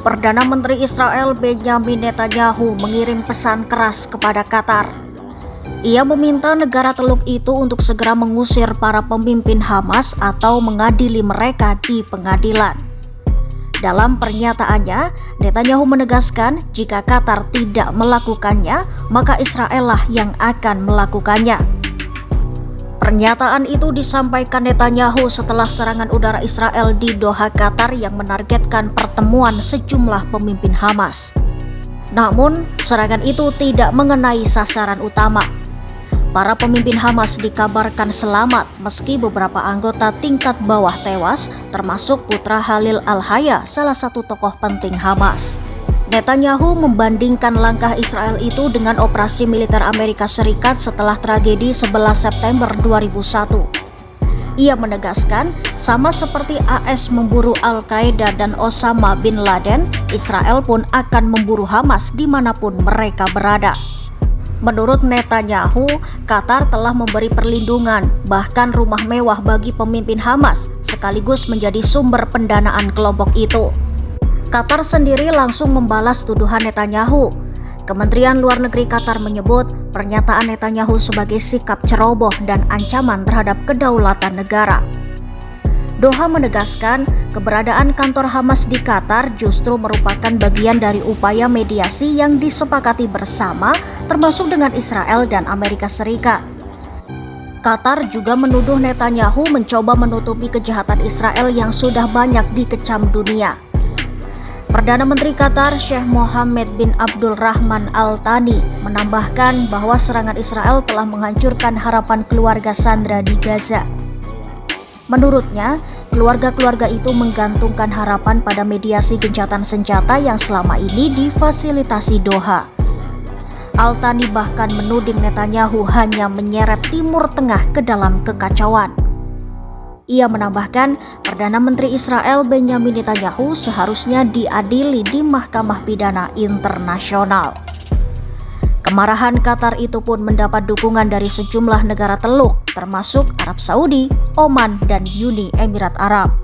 Perdana Menteri Israel Benjamin Netanyahu mengirim pesan keras kepada Qatar. Ia meminta negara Teluk itu untuk segera mengusir para pemimpin Hamas atau mengadili mereka di pengadilan. Dalam pernyataannya, Netanyahu menegaskan jika Qatar tidak melakukannya, maka Israel lah yang akan melakukannya. Pernyataan itu disampaikan Netanyahu setelah serangan udara Israel di Doha, Qatar yang menargetkan pertemuan sejumlah pemimpin Hamas. Namun, serangan itu tidak mengenai sasaran utama. Para pemimpin Hamas dikabarkan selamat meski beberapa anggota tingkat bawah tewas, termasuk putra Khalil Al-Hayya, salah satu tokoh penting Hamas. Netanyahu membandingkan langkah Israel itu dengan operasi militer Amerika Serikat setelah tragedi 11 September 2001. Ia menegaskan, sama seperti AS memburu Al-Qaeda dan Osama bin Laden, Israel pun akan memburu Hamas dimanapun mereka berada. Menurut Netanyahu, Qatar telah memberi perlindungan, bahkan rumah mewah bagi pemimpin Hamas, sekaligus menjadi sumber pendanaan kelompok itu. Qatar sendiri langsung membalas tuduhan Netanyahu. Kementerian Luar Negeri Qatar menyebut pernyataan Netanyahu sebagai sikap ceroboh dan ancaman terhadap kedaulatan negara. Doha menegaskan keberadaan kantor Hamas di Qatar justru merupakan bagian dari upaya mediasi yang disepakati bersama, termasuk dengan Israel dan Amerika Serikat. Qatar juga menuduh Netanyahu mencoba menutupi kejahatan Israel yang sudah banyak dikecam dunia. Perdana Menteri Qatar Sheikh Mohammed bin Abdul Rahman Al Thani menambahkan bahwa serangan Israel telah menghancurkan harapan keluarga sandera di Gaza. Menurutnya, keluarga-keluarga itu menggantungkan harapan pada mediasi gencatan senjata yang selama ini difasilitasi Doha. Al Thani bahkan menuding Netanyahu hanya menyeret Timur Tengah ke dalam kekacauan. Ia menambahkan, Perdana Menteri Israel Benjamin Netanyahu seharusnya diadili di Mahkamah Pidana Internasional. Kemarahan Qatar itu pun mendapat dukungan dari sejumlah negara Teluk, termasuk Arab Saudi, Oman, dan Uni Emirat Arab.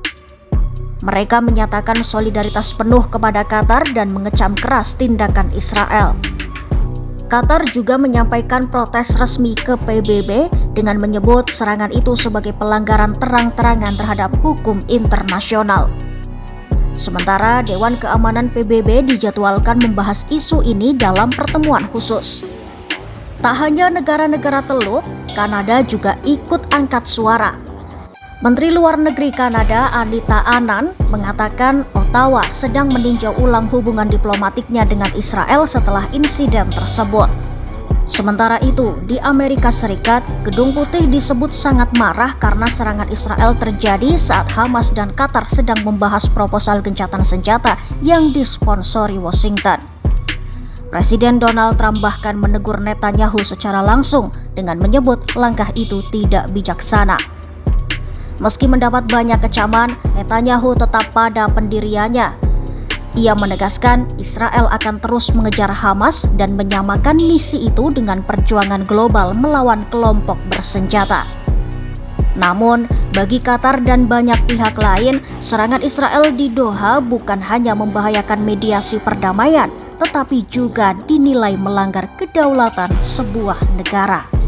Mereka menyatakan solidaritas penuh kepada Qatar dan mengecam keras tindakan Israel. Qatar juga menyampaikan protes resmi ke PBB dengan menyebut serangan itu sebagai pelanggaran terang-terangan terhadap hukum internasional. Sementara Dewan Keamanan PBB dijadwalkan membahas isu ini dalam pertemuan khusus. Tak hanya negara-negara Teluk, Kanada juga ikut angkat suara. Menteri Luar Negeri Kanada Anita Anand mengatakan Ottawa sedang meninjau ulang hubungan diplomatiknya dengan Israel setelah insiden tersebut. Sementara itu, di Amerika Serikat, Gedung Putih disebut sangat marah karena serangan Israel terjadi saat Hamas dan Qatar sedang membahas proposal gencatan senjata yang disponsori Washington. Presiden Donald Trump bahkan menegur Netanyahu secara langsung dengan menyebut langkah itu tidak bijaksana. Meski mendapat banyak kecaman, Netanyahu tetap pada pendiriannya. Ia menegaskan Israel akan terus mengejar Hamas dan menyamakan misi itu dengan perjuangan global melawan kelompok bersenjata. Namun, bagi Qatar dan banyak pihak lain, serangan Israel di Doha bukan hanya membahayakan mediasi perdamaian, tetapi juga dinilai melanggar kedaulatan sebuah negara.